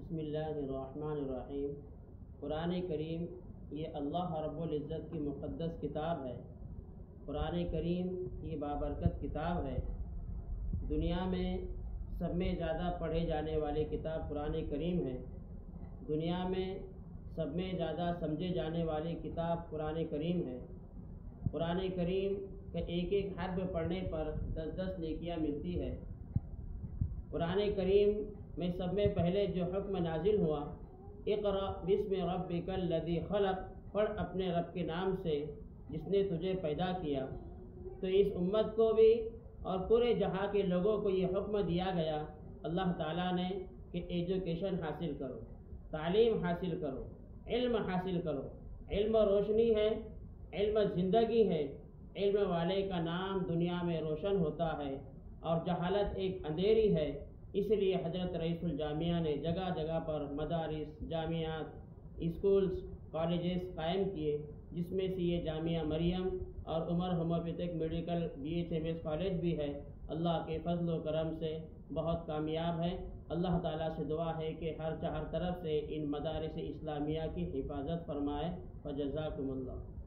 بسم اللہ الرحمن الرحیم۔ قرآن کریم یہ اللہ رب العزت کی مقدس کتاب ہے۔ قرآن کریم یہ بابرکت کتاب ہے۔ دنیا میں سب میں زیادہ پڑھے جانے والی کتاب قرآن کریم ہے۔ دنیا میں سب میں زیادہ سمجھے جانے والی کتاب قرآن کریم ہے۔ قرآن کریم کا ایک ایک حرف پڑھنے پر 10 نیکیاں ملتی ہے۔ قرآن کریم میں سب میں پہلے جو حکم نازل ہوا، اقرأ بسم ربک الذی خلق، پڑھ اپنے رب کے نام سے جس نے تجھے پیدا کیا۔ تو اس امت کو بھی اور پورے جہاں کے لوگوں کو یہ حکم دیا گیا اللہ تعالیٰ نے کہ ایجوکیشن حاصل کرو، تعلیم حاصل کرو، علم حاصل کرو۔ علم روشنی ہے، علم زندگی ہے۔ علم والے کا نام دنیا میں روشن ہوتا ہے اور جہالت ایک اندھیری ہے۔ اس لیے حضرت رئیس الجامعہ نے جگہ جگہ پر مدارس، جامعات، اسکولز، کالجز قائم کیے، جس میں سے یہ جامعہ مریم اور عمر ہومیوپیتھک میڈیکل BHMS کالج بھی ہے۔ اللہ کے فضل و کرم سے بہت کامیاب ہے۔ اللہ تعالیٰ سے دعا ہے کہ ہر طرف سے ان مدارس اسلامیہ کی حفاظت فرمائے۔ وجزاکم اللہ۔